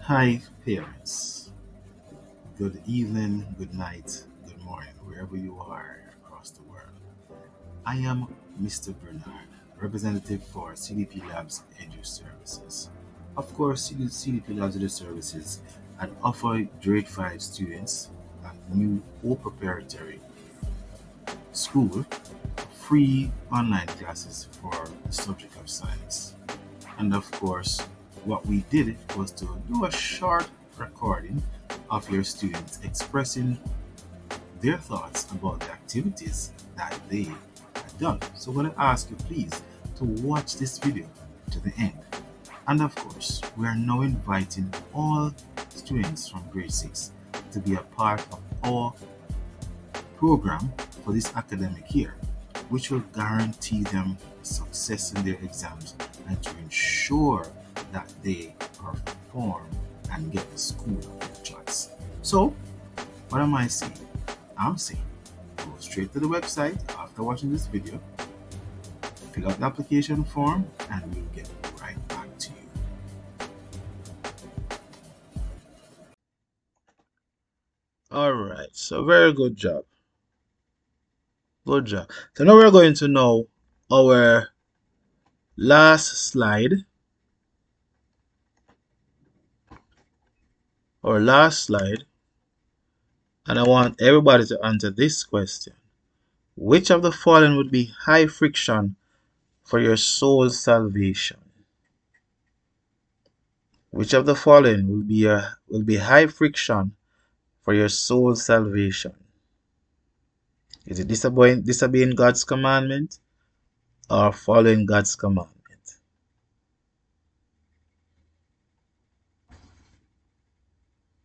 Hi, parents. Good evening, good night, good morning, wherever you are across the world. I am Mr. Bernard, representative for CDPLABS Edu Services. Of course, CDPLABS Edu Services had offered grade 5 students a new or preparatory school free online classes for the subject of science. And of course, what we did was to do a short recording of your students expressing their thoughts about the activities that they had done. So I'm going to ask you please to watch this video to the end. And of course, we are now inviting all students from grade 6 to be a part of our program for this academic year, which will guarantee them success in their exams and to ensure that they perform and get the school of their choice. So, what am I saying? I'm saying go straight to the website after watching this video, fill out the application form, and we'll get right back to you. All right, so very good job. Good job. So now we're going to know our last slide. Our last slide. And I want everybody to answer this question. Which of the following would be high friction for your soul's salvation? Which of the following will be high friction for your soul's salvation? Is it disobeying God's commandment or following God's commandment?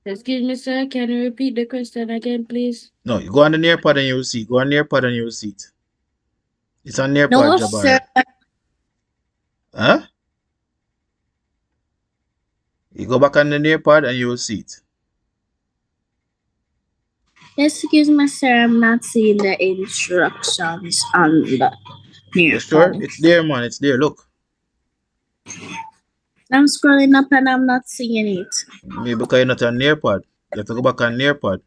Excuse me, sir. Can you repeat the question again, please? No, you go on the nearpod and you'll see. Go on nearpod and you'll see it. It's on nearpod, No, sir. Jabari. Huh? You go back on the nearpod and you will see it. Excuse me, sir. I'm not seeing the instructions on the You sure? nearpod. It's there, man. It's there. Look. I'm scrolling up and I'm not seeing it. Maybe because you're not on nearpod. You have to go back on nearpod.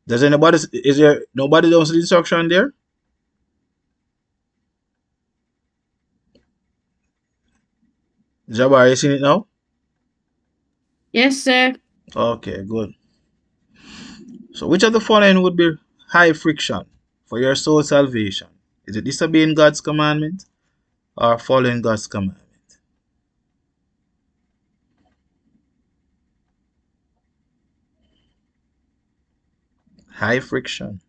Does anybody is there nobody knows the instruction there? Jabba, are you seeing it now? Yes, sir. Okay, good. So which of the following would be high friction for your soul salvation? Is it disobeying God's commandment or following God's commandment? High friction.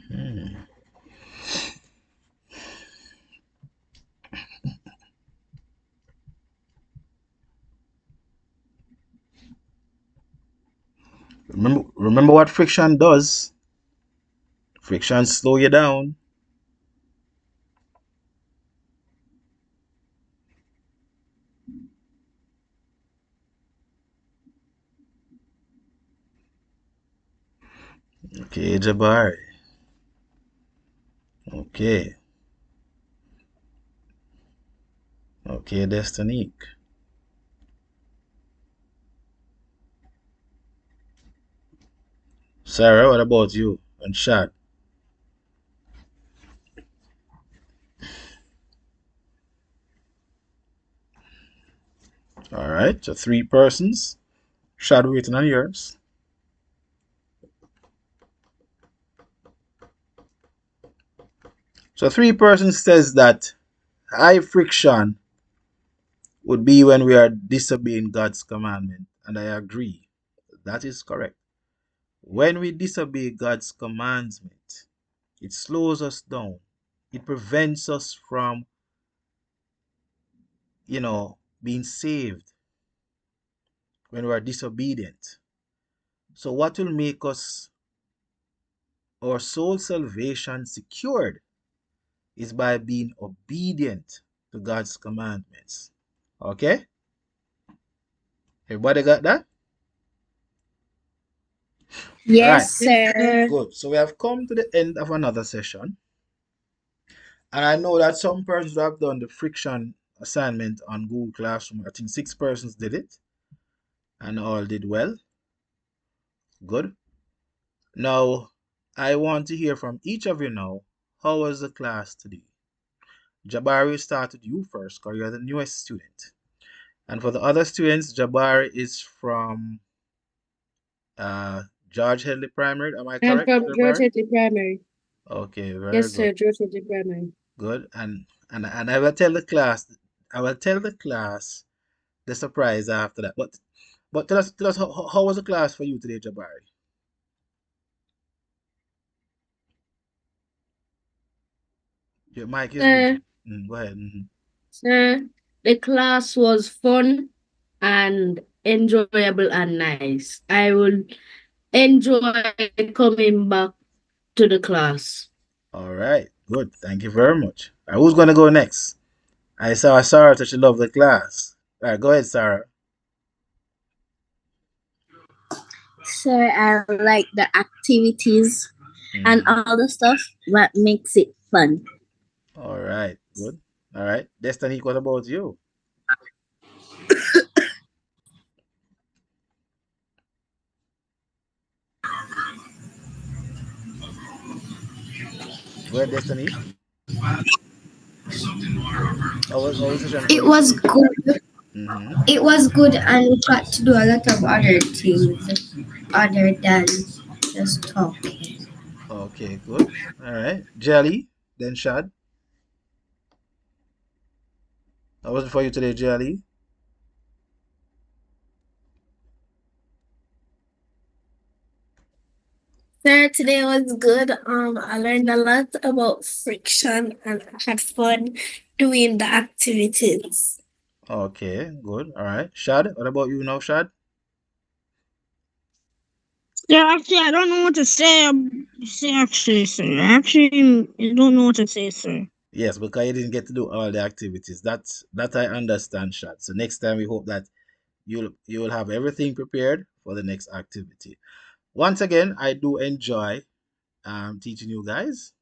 Hmm. Remember what friction does. Friction slow you down. Okay, Jabari. Okay. Okay, Destinique. Sarah, what about you? And Shad? Alright, so 3 persons. Shad waiting on yours. So 3 persons says that high friction would be when we are disobeying God's commandment. And I agree. That is correct. When we disobey God's commandment, it slows us down. It prevents us from, being saved when we are disobedient. So what will make our soul salvation secured is by being obedient to God's commandments. Okay? Everybody got that? All right, Yes, Yes, sir. sir. good. So we have come to the end of another session. And I know that some persons have done the friction assignment on Google Classroom. I think 6 persons did it and all did well. Good. Now, I want to hear from each of you now. How was the class today? Jabari, started you first because you're the newest student. And for the other students, Jabari is from uh, George Headley Primary. Am I I'm correct, from Jabari? J.O.S.A Primary. Okay, very Yes, good. sir. J.O.S.A Primary. Good. And I will tell the class. I will tell the class the surprise after that. But tell us how was the class for you today, Jabari? Your mic is Sir, busy. Go ahead. sir, the class was fun and enjoyable and nice. I will enjoy coming back to the class. All right, good. Thank you very much. All right, who's gonna go next? I saw Sarah that she loved the class. All right, go ahead, Sarah. Sir, I like the activities and Hmm. all the stuff that makes it fun. All right, good. All right, Destiny, what about you? Go ahead, Destiny. How was the session for It you was today? good. Mm-hmm. It was good, and we got to do a lot of other things other than just talking. Okay, good. All right, Jelly, then Shad. How was it for you today, Jelly? Sir, today was good. I learned a lot about friction and had fun doing the activities. Okay, good. All right, Shad. What about you now, Shad? Yeah, actually, I don't know what to say. Say actually, sir. I don't know what to say, sir. Yes, because you didn't get to do all the activities. That I understand, Shad. So next time we hope that you'll have everything prepared for the next activity. Once again, I do enjoy teaching you guys.